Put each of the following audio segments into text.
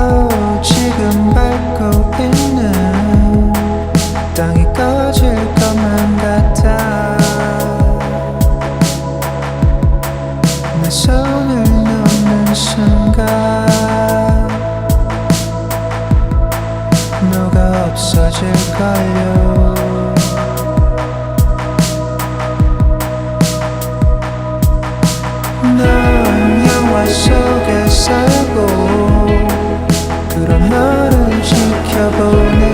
Oh, 지금 밟고 있는 땅이 꺼질 것만 같아. 내 손을 놓는 순간 너가 없어질걸요. 넌 영화 속에 살고 그런 너를 지켜보네.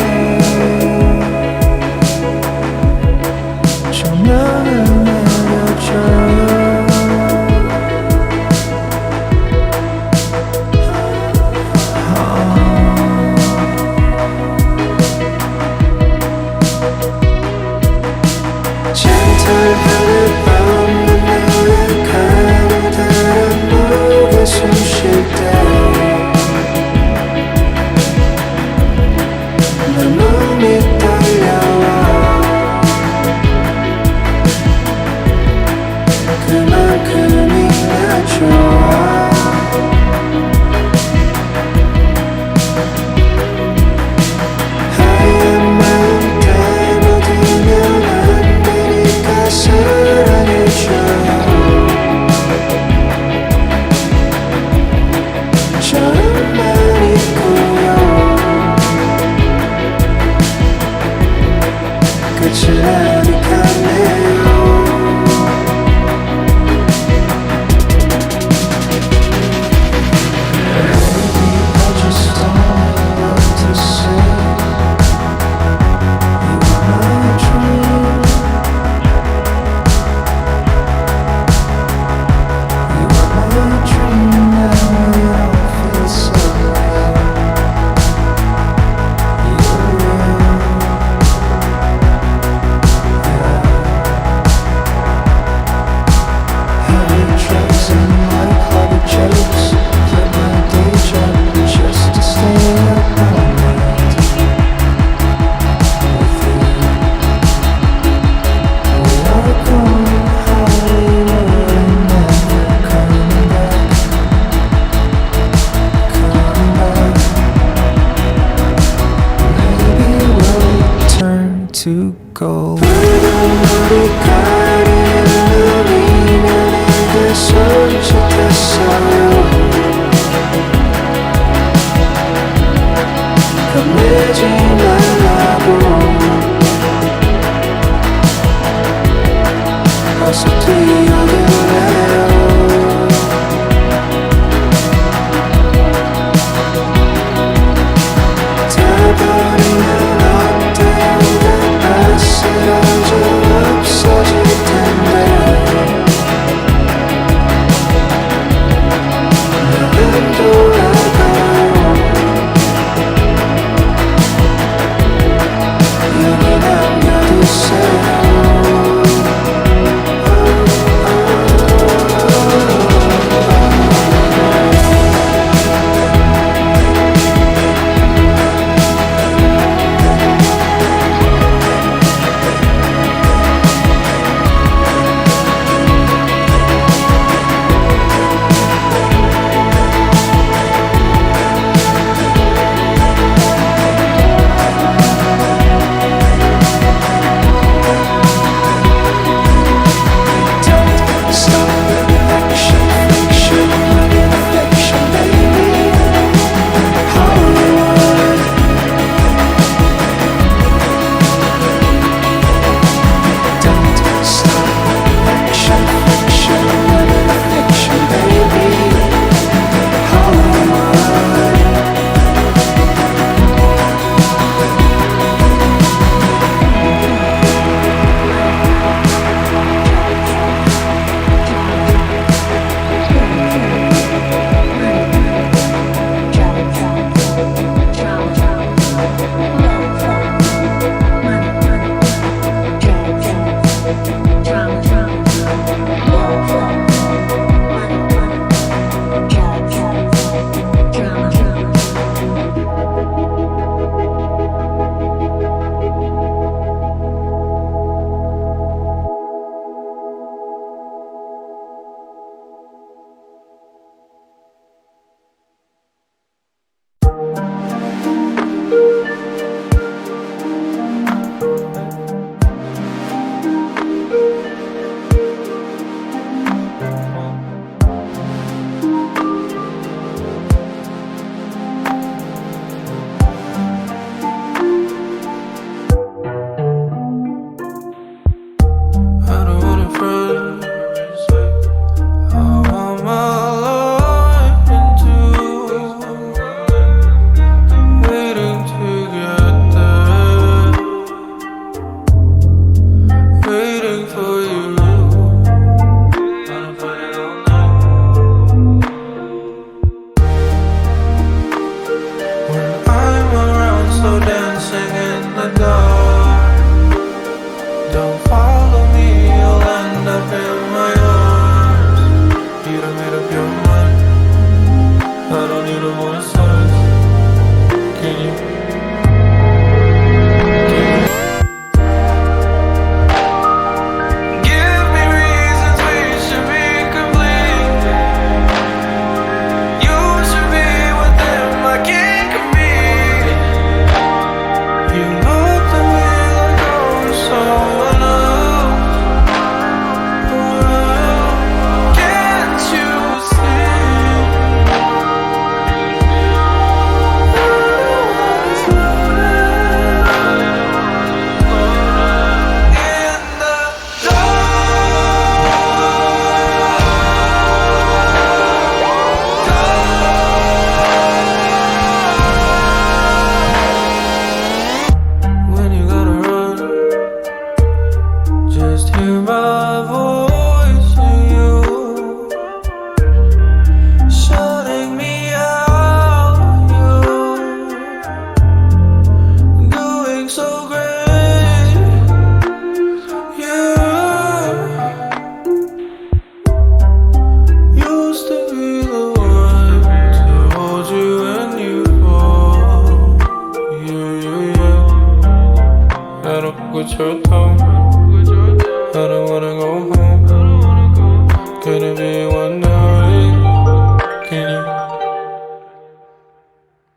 조명을 내려줘요. 젠틀 하늘밤 너의 가느다란 목에 숨 쉴 때 내 몸이 떨려와. 그만큼이나 좋아. 하얀 마음 때묻으면 안 되니까 사랑해줘.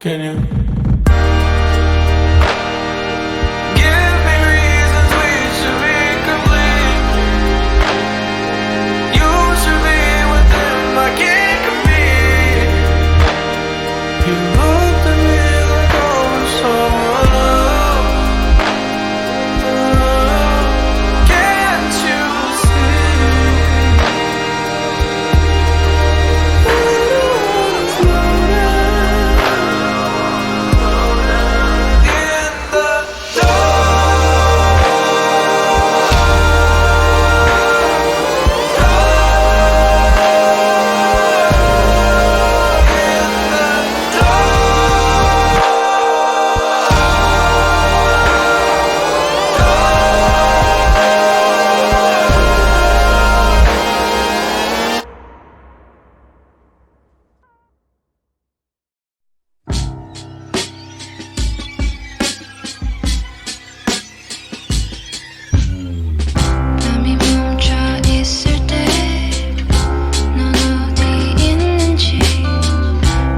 Can you? Give me reasons we should be complete. You should be with them, I can't compete. You looked at me like I was someone else. Can't you see? 밤이 멈춰 있을 때 넌 어디 있는지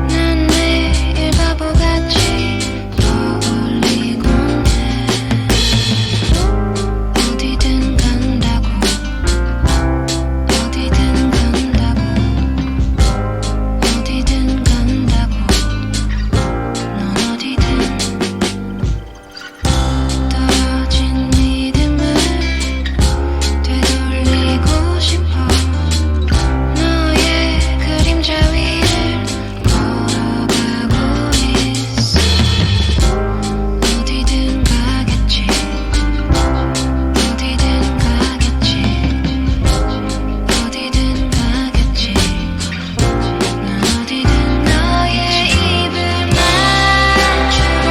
난 매일 바보같이 떠올리곤 해. 어디든 간다고 어디든 간다고 어디든 간다고 넌 어디든 떨어진 믿음을 되돌리고 싶어. 너의 그림자 위를 걸어가고 있어. 어디든 가겠지 어디든 가겠지 어디든 가겠지 난 어디든 너의 입을 맞추고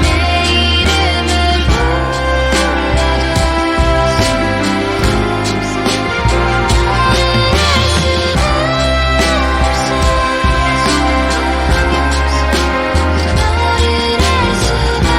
내 이름을 불러도 너를 알 수가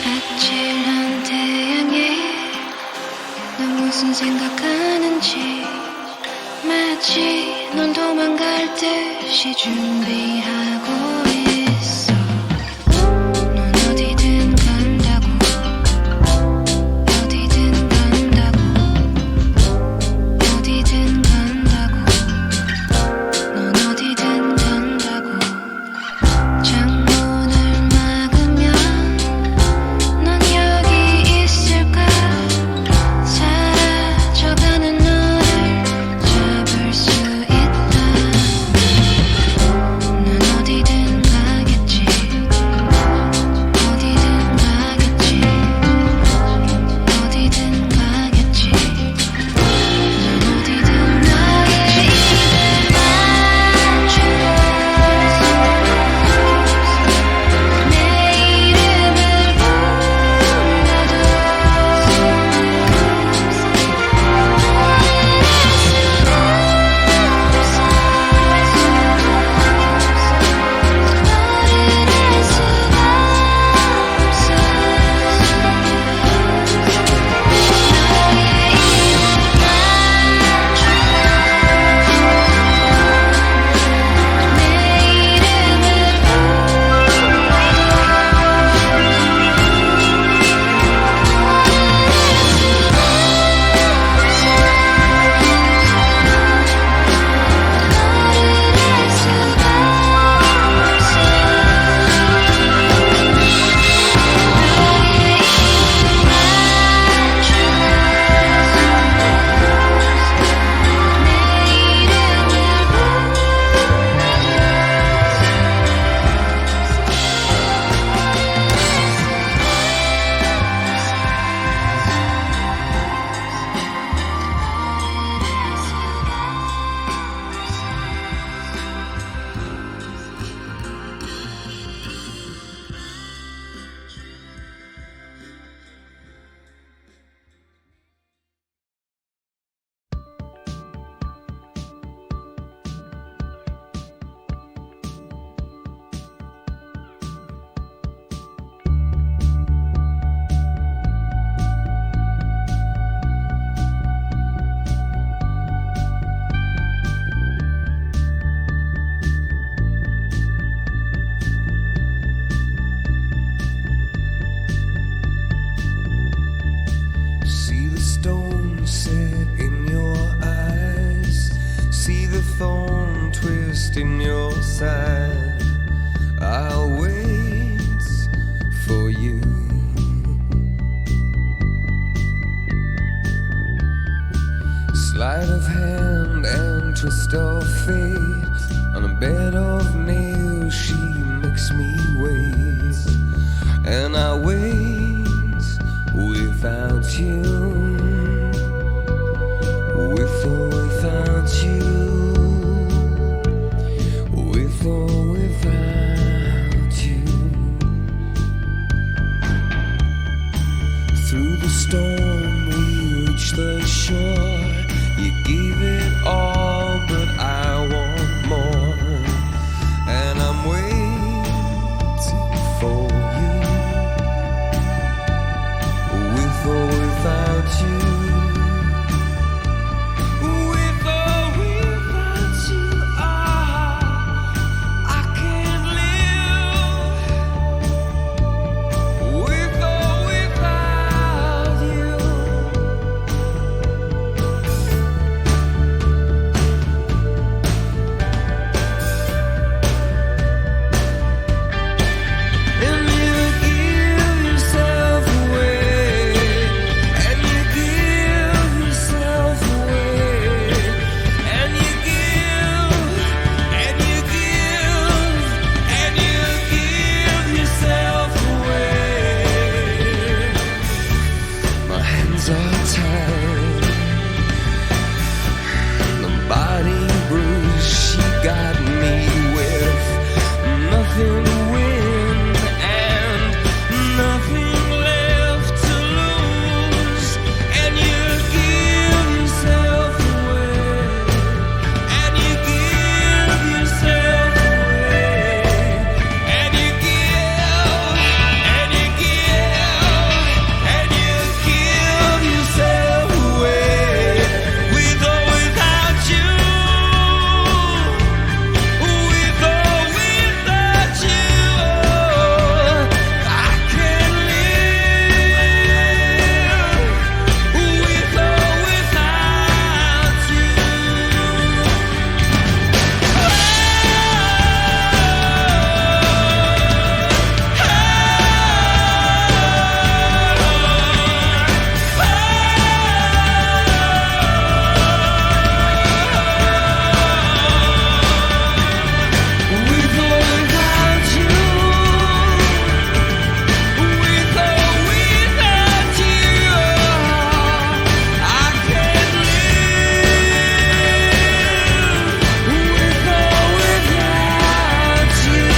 아찔한 태양에 넌 무슨 생각하는지 마치 넌 도망갈 듯이 준비하고 있어. 넌 어디든 간다고 어디든 간다고 어디든 간다고 넌 어디든 간다고 창문을 막으면 넌 여기 있을까? 사라져가는 너를 잡을 수 있다. 난 thorn twist in your side. I'll wait for you. Sleight of hand and twist of fate. On a bed of nails she makes me wait. And I wait without you. With or without you. With or without you. Through the storm we reach the shore. You gave it all, but I want more. And I'm waiting for you. With or without you. With or without you, I can't live. With or without you. And you give yourself away. And you give yourself away. And you give. And you give. And you give yourself away. My hands are tied. The body bruise she got me with. Nothing to win and nothing left to lose. And you give yourself away. And you give yourself away. And you give. And you give. And you give yourself away. With or without you. With or without you, I can't live. With or without you. With or without you. With or without you, I can't live. With or without you.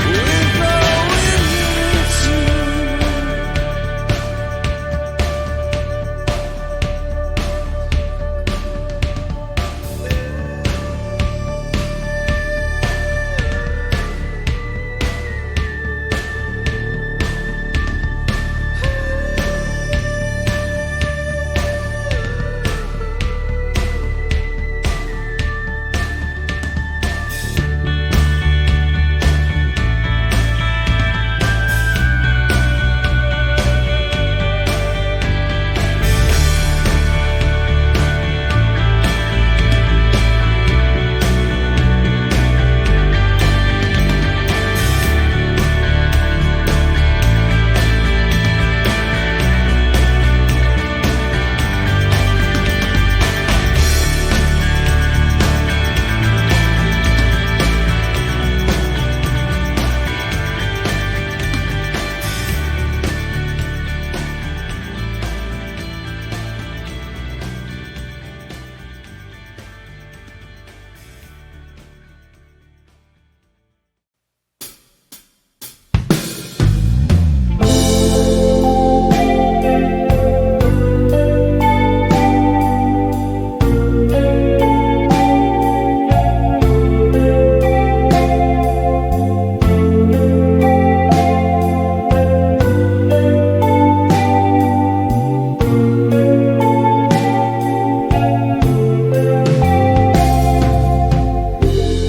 With or without you.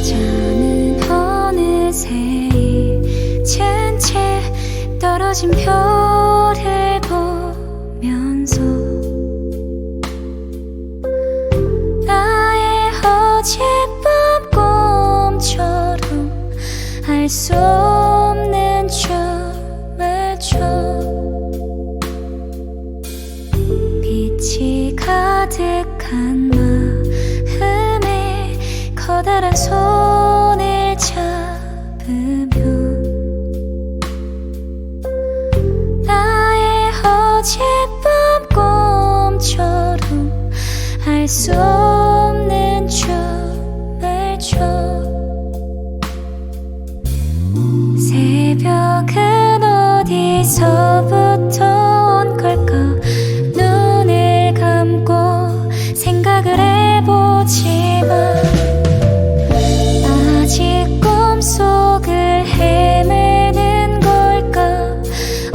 저는 어느새 잊은 채 떨어진 별을 보면서 나의 수 없는 춤을 춰 빛이 가득한 마음에 커다란 손을 잡으면 나의 어젯밤 꿈처럼 알 수 없는 춤을 춰 새벽은 어디서부터 온 걸까 눈을 감고 생각을 해보지만 아직 꿈속을 헤매는 걸까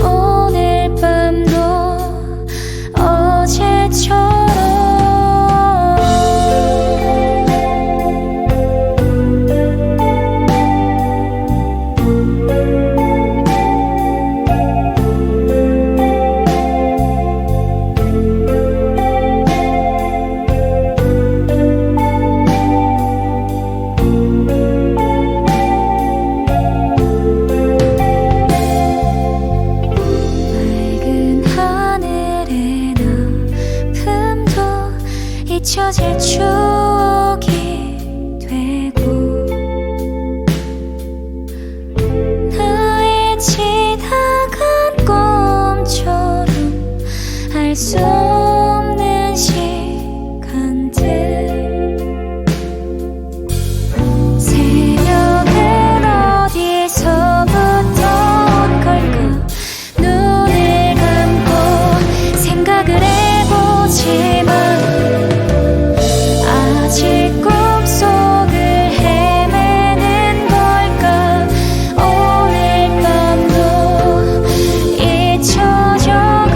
오늘 밤도 어제처럼 잊혀질 추억이 되고 나의 지나간 꿈처럼 알 수 없는 시간들 새벽은 어디서부터 온 걸까 눈을 감고 생각을 해보지만 아직 꿈속을 헤매는 걸까 오늘 밤도 잊혀져가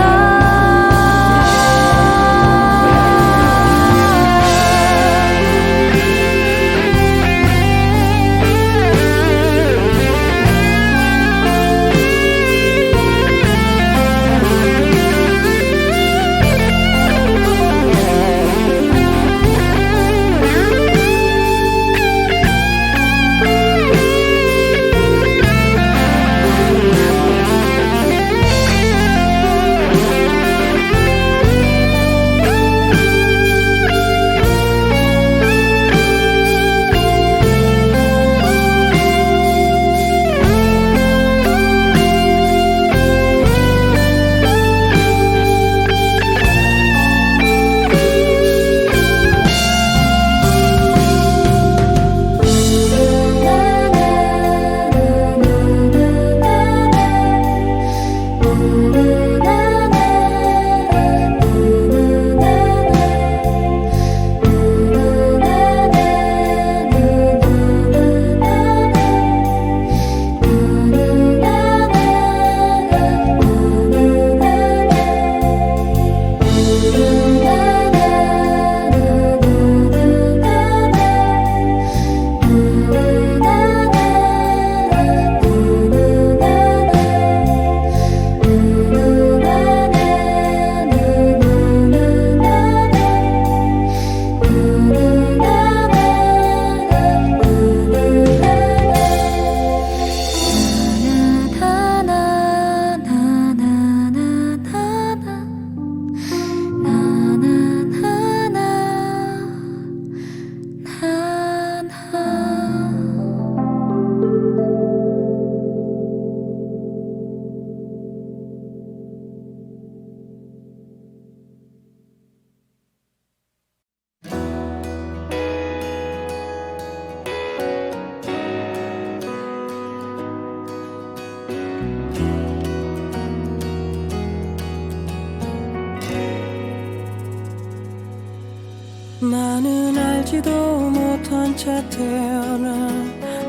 나는 알지도 못한 채 태어나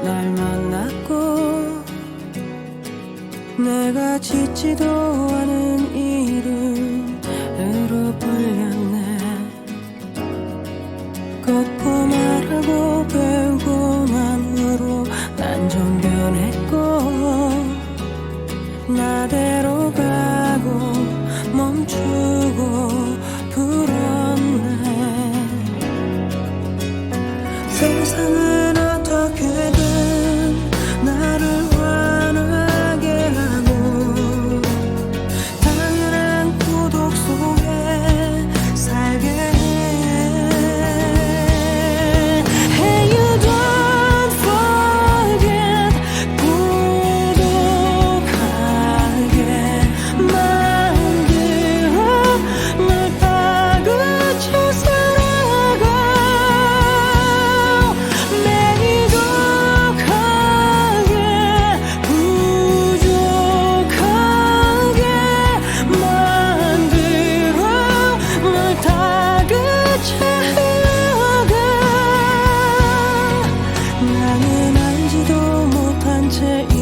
날 만났고 내가 짓지도 않은 이름으로 불렸네. 걷고 말하고 배우고 난 후로 난 좀 변했고 나대로 가고 멈추고 불었네. 세상은 어떻게든 나를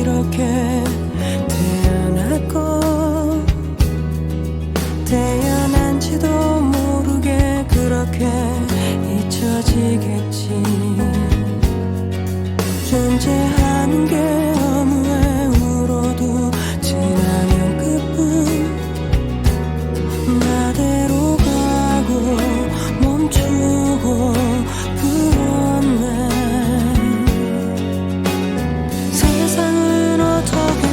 이렇게 태어났고 태어난지도 모르게 그렇게 잊혀지겠지. 존재하는 게 어느에 울어도 지나면 그뿐. 나대로 가고 멈추고 불었네. 세상은 어떻게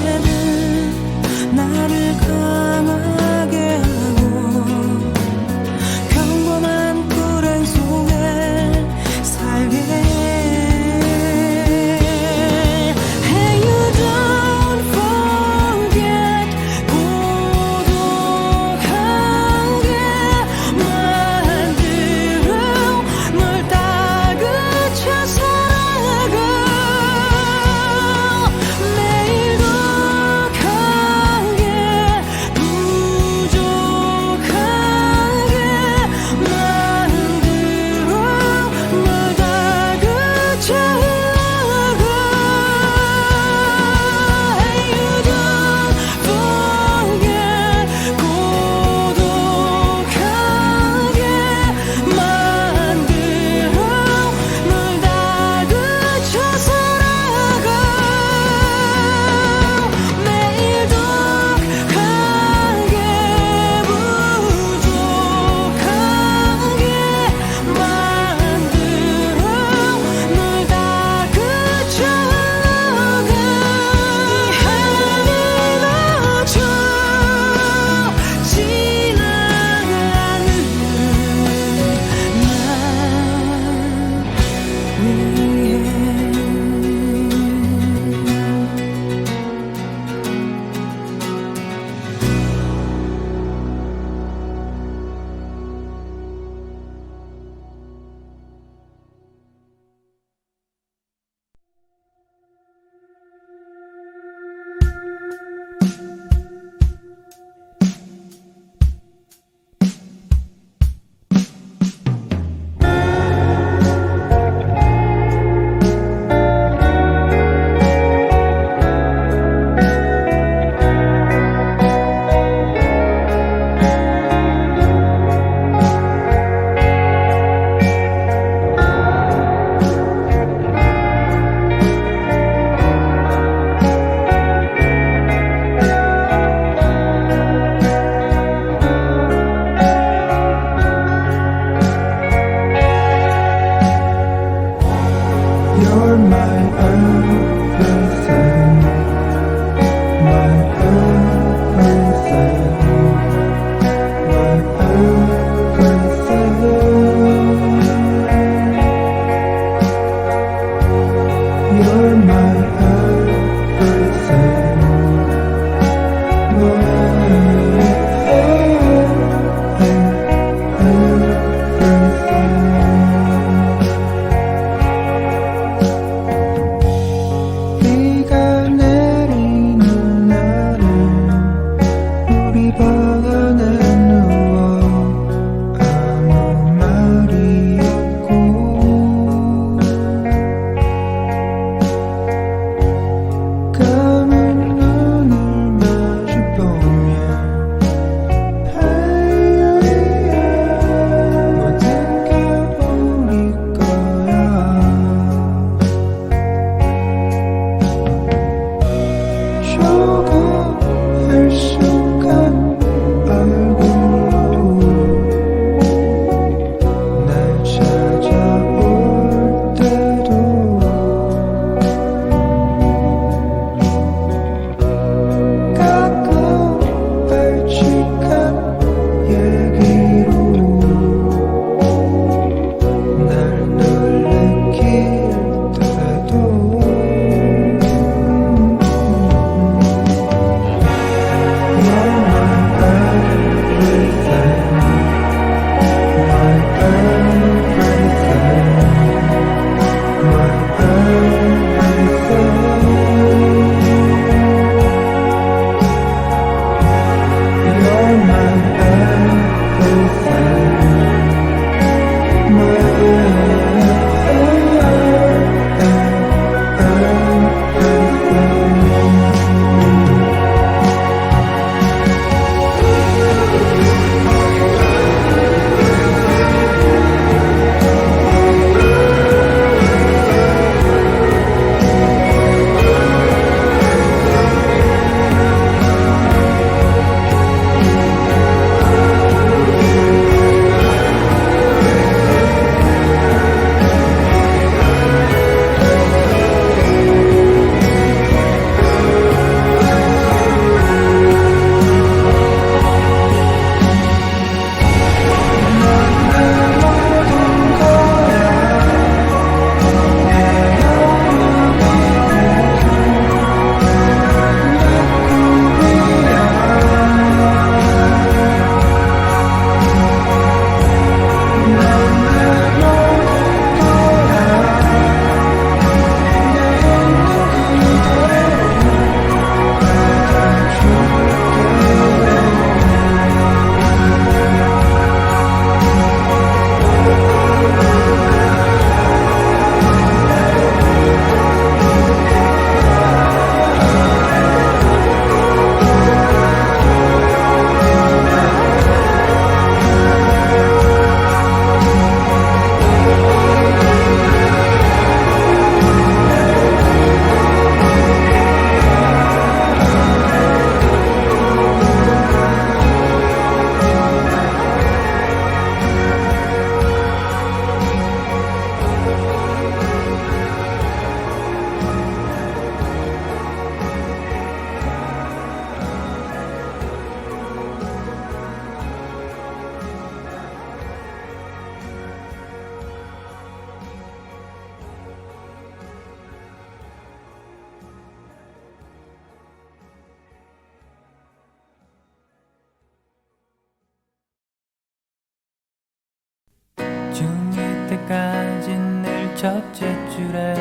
때까진 늘 첫째 줄에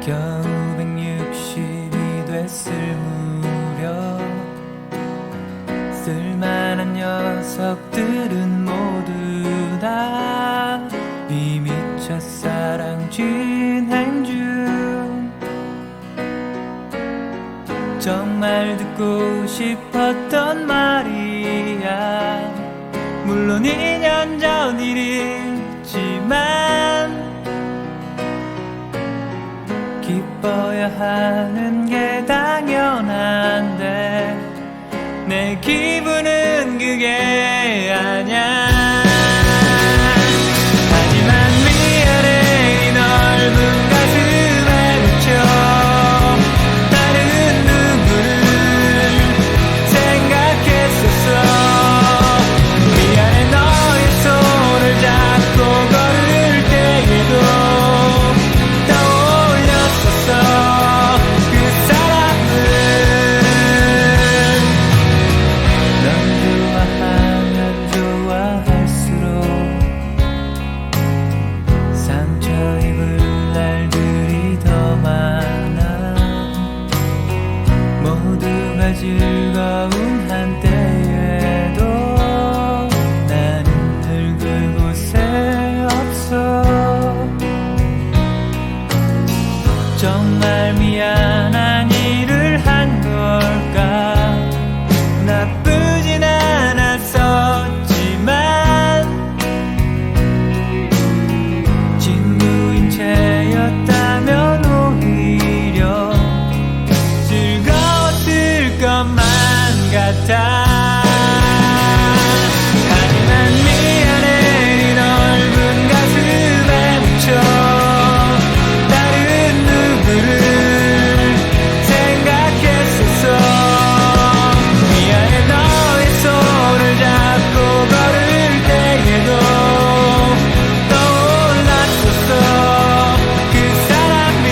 겨우 160이 됐을 무렵 쓸만한 녀석들은 모두 다 이미 첫사랑 진행 중. 정말 듣고 싶었던 말이야. 물론 2년 전 일이지만 기뻐야 하는 게 당연한데 내 기분은 그게 아냐. 하지만 미안해. 이 넓은 가슴에 묻혀 다른 누구를 생각했었어. 미안해. 너의 손을 잡고 걸을 때에도 떠올렸었어. 그 사람은 넌 좋아하면 좋아할수록 상처 입을 날들이 더 많아. 모두가 즐거운 한때에도 나는 늘 그곳에 없어. 정말 미안한 일을 한 걸까. 나쁘진 않았었지만 친구인 채였다면 오히려 즐거웠을 것만 같아. 하지만 미안해. 이 넓은 가슴에 묻혀 다른 누구를 생각했었어. 미안해. 너의 손을 잡고 걸을 때에도 떠올랐었어. 그 사람이.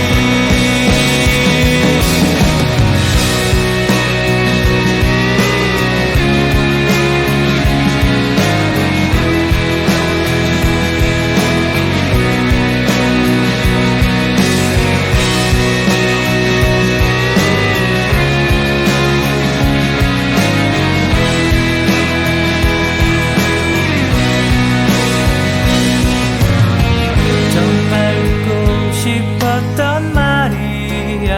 정말 듣고 싶었던 말이야.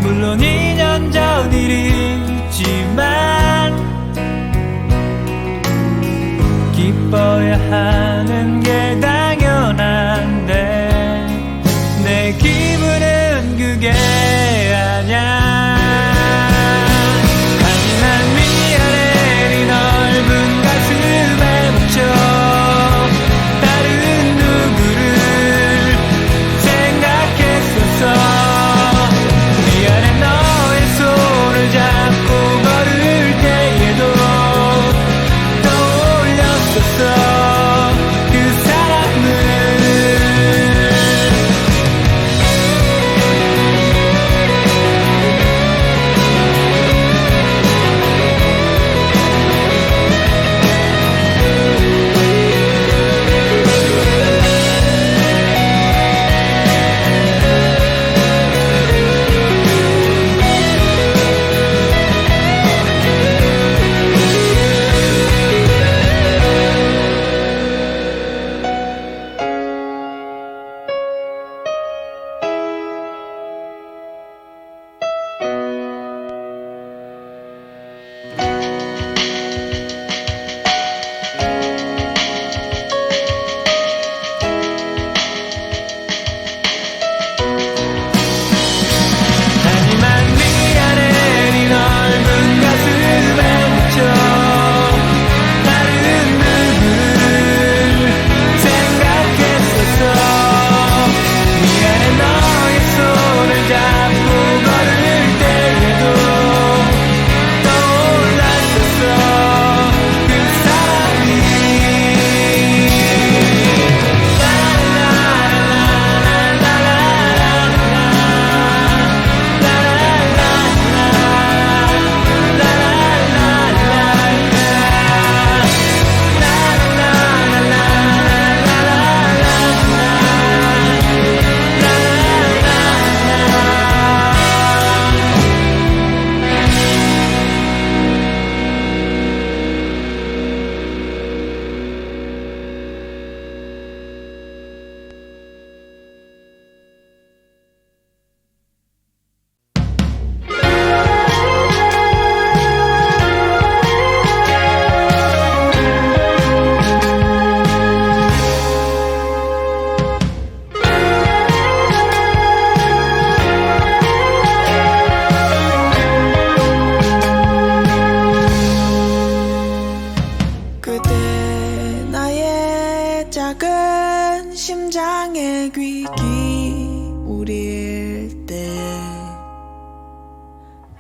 물론 2년 전 일이지만 기뻐야 하는 게 당연한데 내 기분은 그게 아냐. 하지만 미안해. 이 넓은 가슴에 묻혀 다른 누구를 생각했었어. 미안해. 너의 손을 잡고 걸을 때에도 떠올렸었어. 그 사람은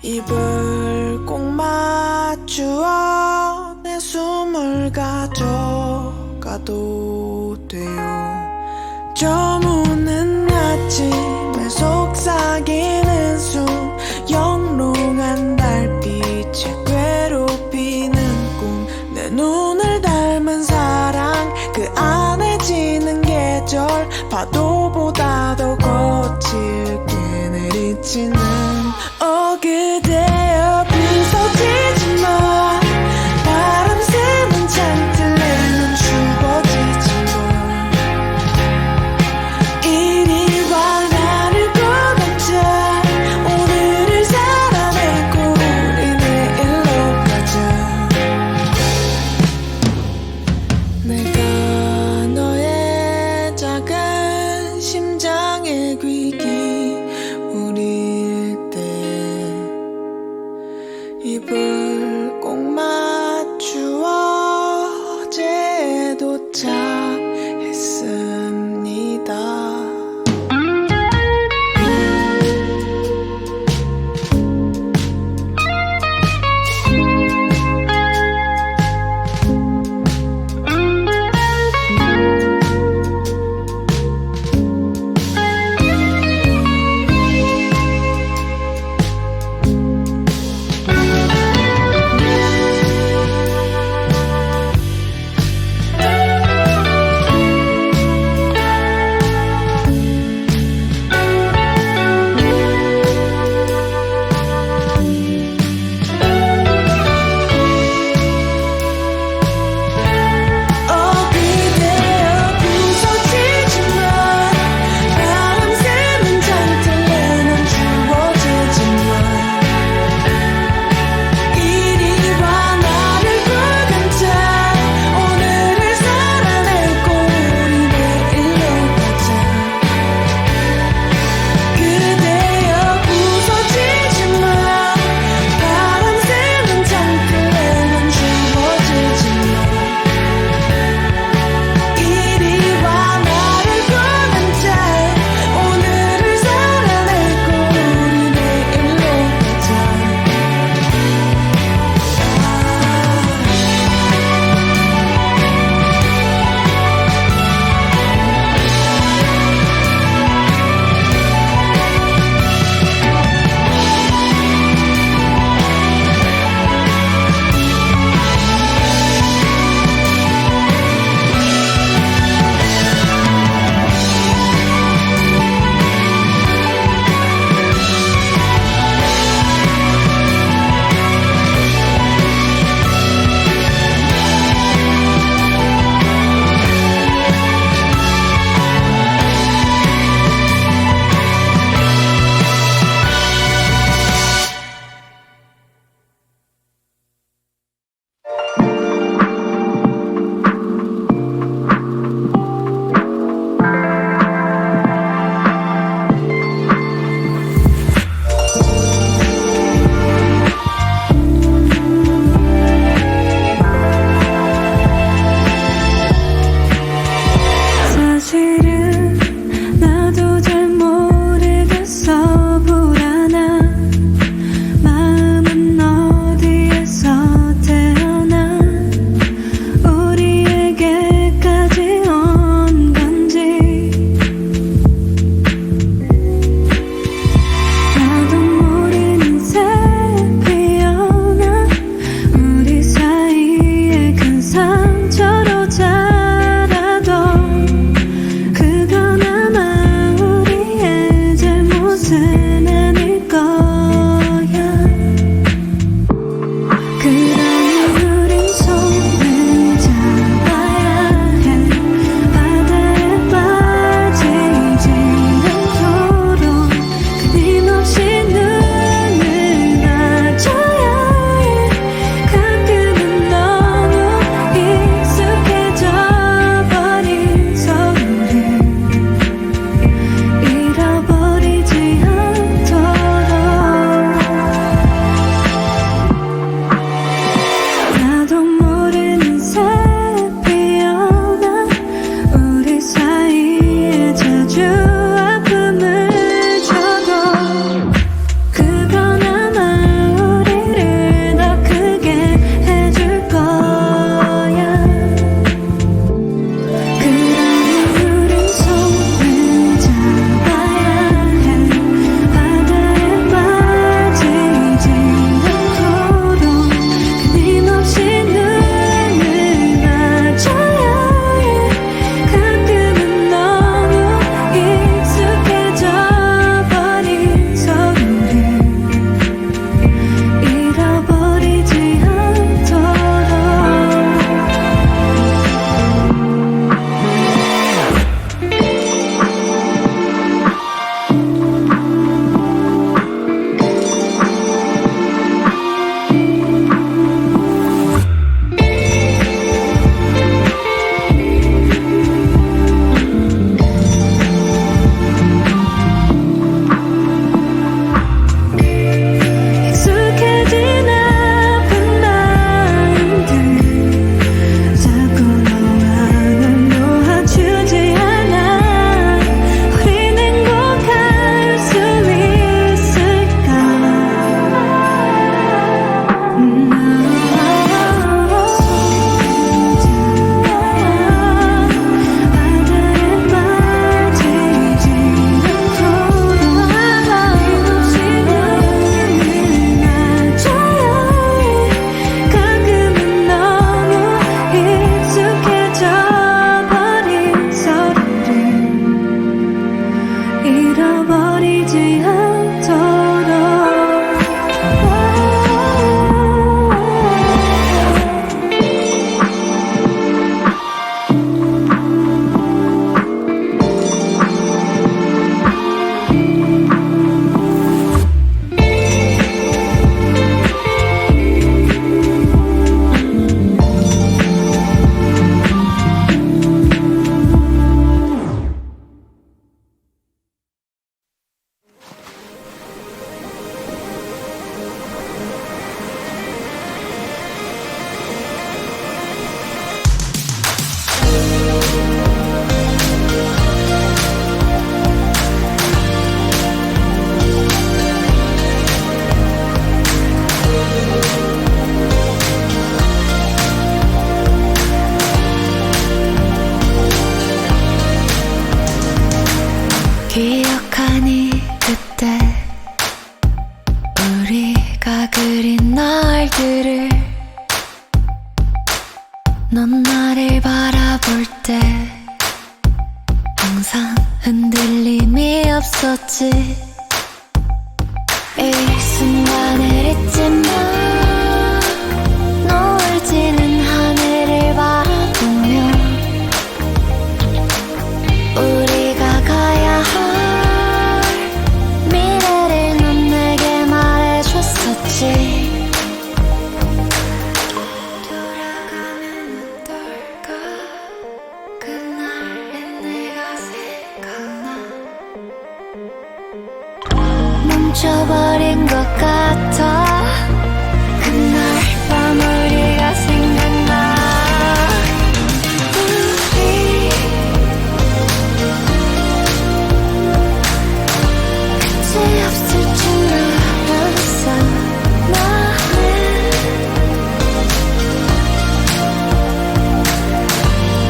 입을 꼭 맞추어 내 숨을 가져가도 돼요. 저무는 아침에 속삭이는 숨 영롱한 달빛에 괴롭히는 꿈 내 눈을 닮은 사랑 그 안에 지는 계절 파도보다 더 거칠게 내리치는 그대여 비서지지 마 바람 새는 창틀에는 추워지지 마 이리 와 나를 꺼내자 오늘을 살아내고 우리 내일로 가자 내가 너의 작은 심장의 귀기 우릴 그린 날들을 넌 나를 바라볼 때 항상 흔들림이 없었지. 이 순간을 잊지 마. 노을 지는 하늘을 바라보며 우리가 가야 할 미래를 넌 내게 말해줬었지. 돌아가면 어떨까? 그날의 내가 생각나. 멈춰버린 것 같아. 그날 밤 우리가 생각나. 우리 끝이 없을 줄 알았어. 나는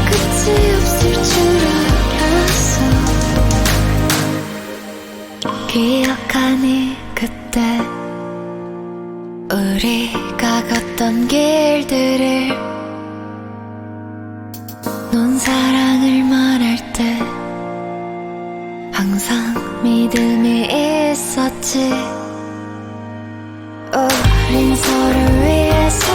끝이 없을 줄 알았어. 기억하니 그때 우리가 걷던 길들을 넌 사랑을 말할 때 항상 믿음이 있었지. 우린 서로를 위해서